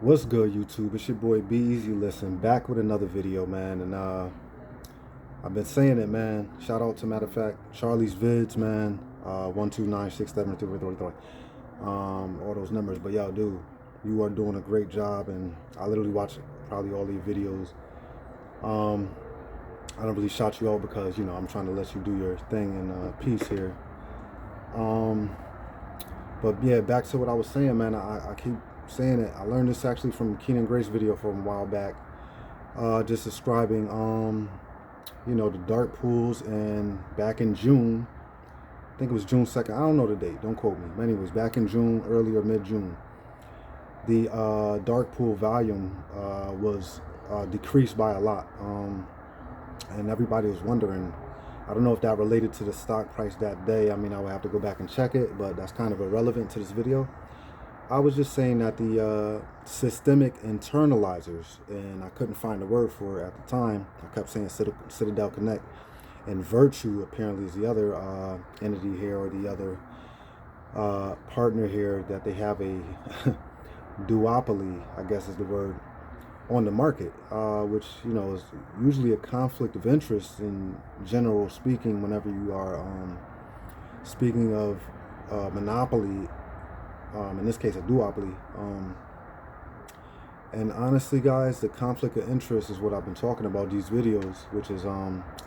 What's good, YouTube? It's your boy Be Easy Listen back with another video, man. And I've been saying it, man. Shout out to, matter of fact, Charlie's Vids, man. 129673333. All those numbers. But yo, dude, you are doing a great job, and I literally watch probably all your videos. Um, I don't really shout you out because I'm trying to let you do your thing in peace here. Um, but yeah, back to what I was saying, man. I keep saying it. I learned this actually from Keenan Grace video from a while back, just describing the dark pools. And back in June, I think it was June 2nd, I don't know the date, don't quote me, but anyways, back in June, early or mid-June, the dark pool volume was decreased by a lot, and everybody was wondering. I don't know if that related to the stock price that day. I mean, I would have to go back and check it, but that's kind of irrelevant to this video. I was just saying that the systemic internalizers, and I couldn't find a word for it at the time. I kept saying Citadel Connect, and Virtue apparently is the other entity here, or the other partner here, that they have a duopoly, I guess is the word, on the market, which is usually a conflict of interest in general speaking whenever you are speaking of monopoly, in this case a duopoly. And honestly, guys, the conflict of interest is what I've been talking about these videos, which is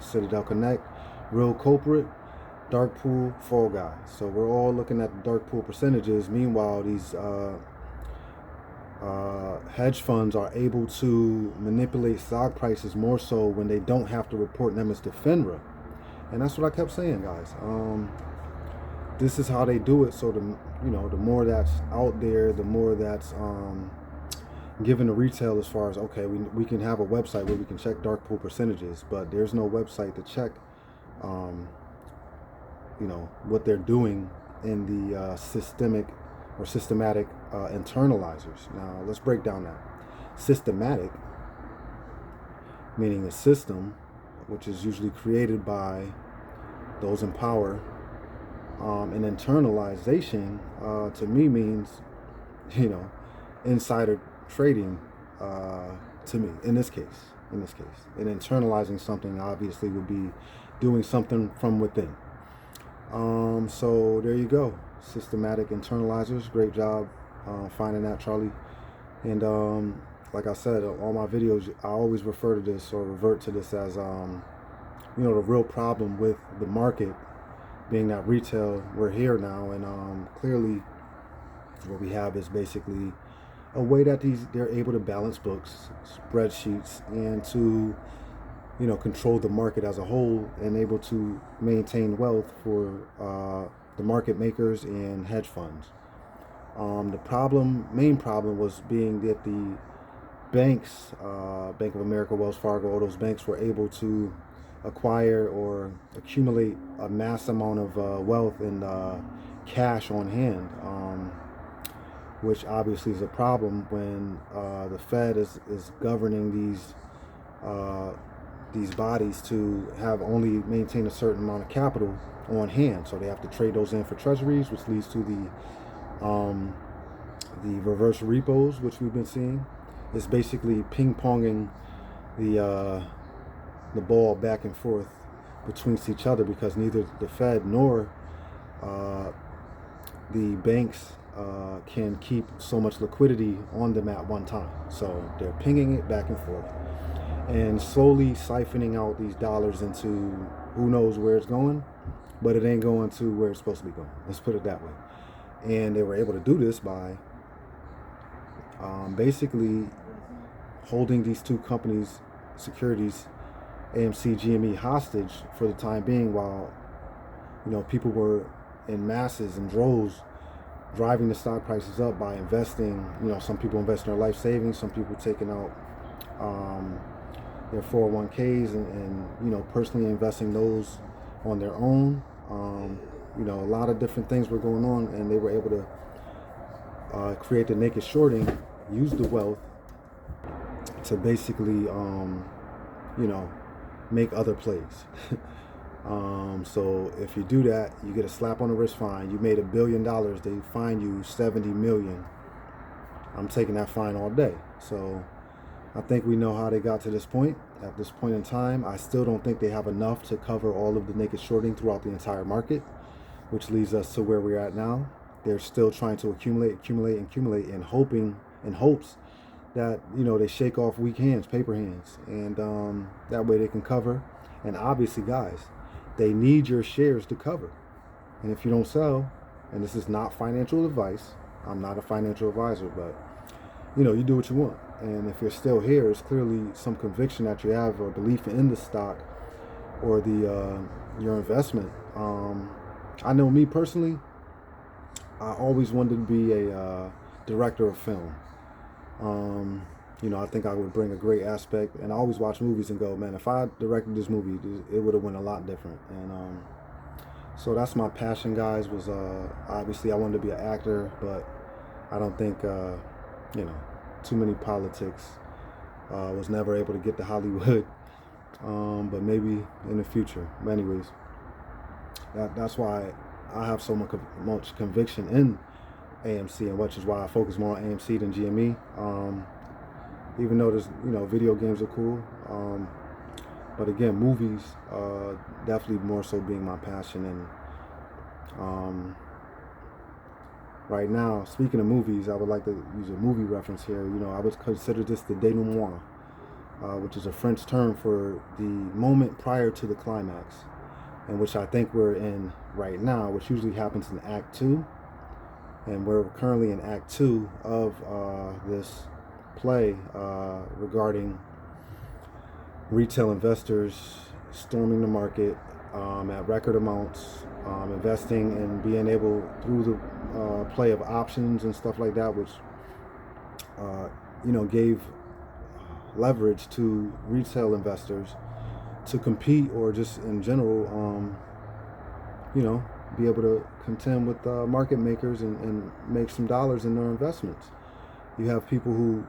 Citadel Connect, real culprit, dark pool, fall guy. So we're all looking at the dark pool percentages. Meanwhile, these hedge funds are able to manipulate stock prices more so when they don't have to report them as to FINRA. And that's what I kept saying, guys. This is how they do it. So the more that's out there, the more that's given to retail, as far as, okay, we can have a website where we can check dark pool percentages, but there's no website to check what they're doing in the systematic internalizers. Now let's break down that. Systematic, meaning a system, which is usually created by those in power, and internalization to me means insider trading, to me, in this case. And internalizing something obviously would be doing something from within. So there you go. Systematic internalizers. Great job finding that, Charlie. And like I said, all my videos, I always refer to this or revert to this as the real problem with the market being that retail, we're here now, and clearly what we have is basically a way that they're able to balance books, spreadsheets, and to control the market as a whole, and able to maintain wealth for the market makers and hedge funds. The main problem was being that the banks, Bank of America, Wells Fargo, all those banks were able to acquire or accumulate a mass amount of wealth and cash on hand, which obviously is a problem when the Fed is governing these bodies to have only maintain a certain amount of capital on hand. So they have to trade those in for treasuries, which leads to the reverse repos, which we've been seeing. It's basically ping-ponging the ball back and forth between each other, because neither the Fed nor the banks can keep so much liquidity on them at one time. So they're pinging it back and forth and slowly siphoning out these dollars into who knows where it's going, but it ain't going to where it's supposed to be going. Let's put it that way. And they were able to do this by basically holding these two companies' securities, AMC GME, hostage for the time being, while people were in masses and droves driving the stock prices up by investing. Some people invest in their life savings, some people taking out their 401ks and personally investing those on their own. A lot of different things were going on, and they were able to create the naked shorting, use the wealth to basically make other plays. So if you do that, you get a slap on the wrist fine. You made $1 billion, they fine you 70 million. I'm taking that fine all day. So I think we know how they got to this point. At this point in time, I still don't think they have enough to cover all of the naked shorting throughout the entire market, which leads us to where we're at now. They're still trying to accumulate in hopes that, you know, they shake off weak hands, paper hands, and that way they can cover. And obviously, guys, they need your shares to cover. And if you don't sell, and this is not financial advice, I'm not a financial advisor, but you know, you do what you want. And if you're still here, it's clearly some conviction that you have or belief in the stock or the your investment. I know me personally, I always wanted to be a director of film. You know, I think I would bring a great aspect, and I always watch movies and go, man, if I directed this movie, it would have went a lot different. And so that's my passion, guys. Was obviously I wanted to be an actor, but I don't think you know, too many politics. Was never able to get to Hollywood, but maybe in the future. But anyways, that's why I have so much conviction in AMC, and which is why I focus more on AMC than GME. Even though there's, you know, video games are cool, but again, movies definitely more so being my passion. And right now, speaking of movies, I would like to use a movie reference here. You know, I would consider this the denouement, which is a French term for the moment prior to the climax, and which I think we're in right now, which usually happens in Act 2. And we're currently in Act 2 of this play regarding retail investors storming the market at record amounts, investing and being able, through the play of options and stuff like that, which you know, gave leverage to retail investors to compete, or just in general, you know, be able to contend with market makers and make some dollars in their investments. You have people who,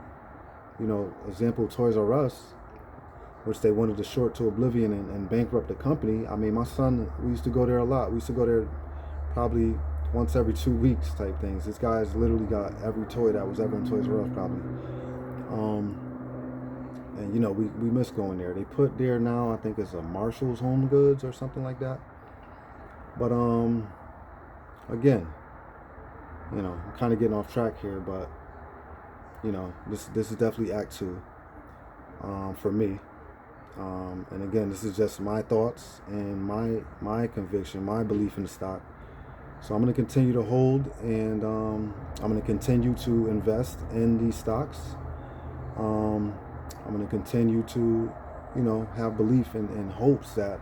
you know, example, Toys R Us, which they wanted to short to oblivion and bankrupt the company. I mean, my son, we used to go there a lot. We used to go there probably once every 2 weeks type things. This guy's literally got every toy that was ever in Toys R Us probably. And you know, we miss going there. They put there now, I think it's a Marshall's Home Goods or something like that. But again, you know, I'm kind of getting off track here, but you know, this is definitely Act 2 for me. And again, this is just my thoughts and my conviction, my belief in the stock. So I'm going to continue to hold, and I'm going to continue to invest in these stocks. I'm going to continue to, you know, have belief in hopes that,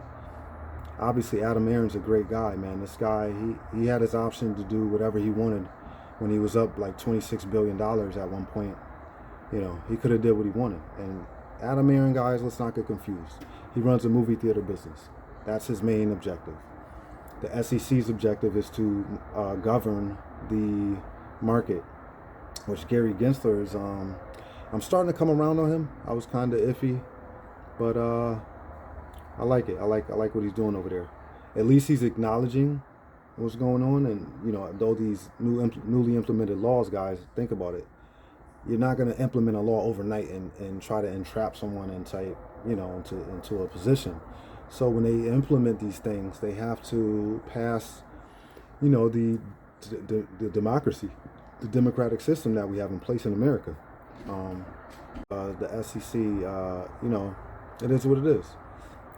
obviously, Adam Aaron's a great guy, man. This guy, he had his option to do whatever he wanted when he was up like $26 billion at one point. You know, he could have did what he wanted. And Adam Aaron, guys, let's not get confused. He runs a movie theater business. That's his main objective. The SEC's objective is to govern the market, which Gary Gensler is, I'm starting to come around on him. I was kind of iffy, but I like it. I like what he's doing over there. At least he's acknowledging what's going on. And you know, though these newly implemented laws, guys, think about it. You're not going to implement a law overnight and try to entrap someone into, you know, into a position. So when they implement these things, they have to pass, you know, the democracy, the democratic system that we have in place in America. The SEC, you know, it is what it is.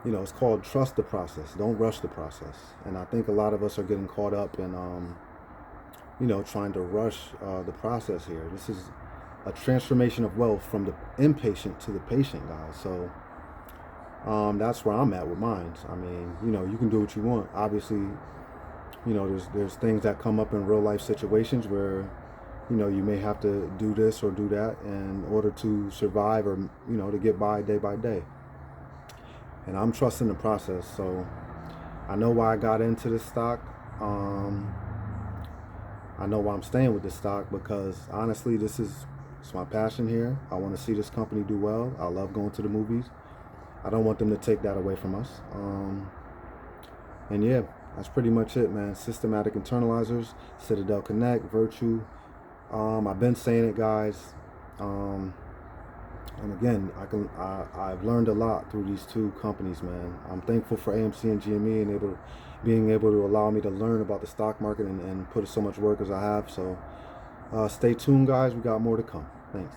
You know, it's called trust the process. Don't rush the process. And I think a lot of us are getting caught up in, you know, trying to rush the process here. This is a transformation of wealth from the impatient to the patient, guys. So that's where I'm at with mine. I mean, you know, you can do what you want. Obviously, you know, there's things that come up in real life situations where, you know, you may have to do this or do that in order to survive, or, you know, to get by day. And I'm trusting the process. So I know why I got into this stock. I know why I'm staying with this stock, because honestly, it's my passion here. I want to see this company do well. I love going to the movies. I don't want them to take that away from us. And yeah, that's pretty much it, man. Systematic Internalizers, Citadel Connect, Virtue, I've been saying it, guys. And again, I've learned a lot through these two companies, man. I'm thankful for AMC and GME and being able to allow me to learn about the stock market and put so much work as I have. So stay tuned, guys. We got more to come. Thanks.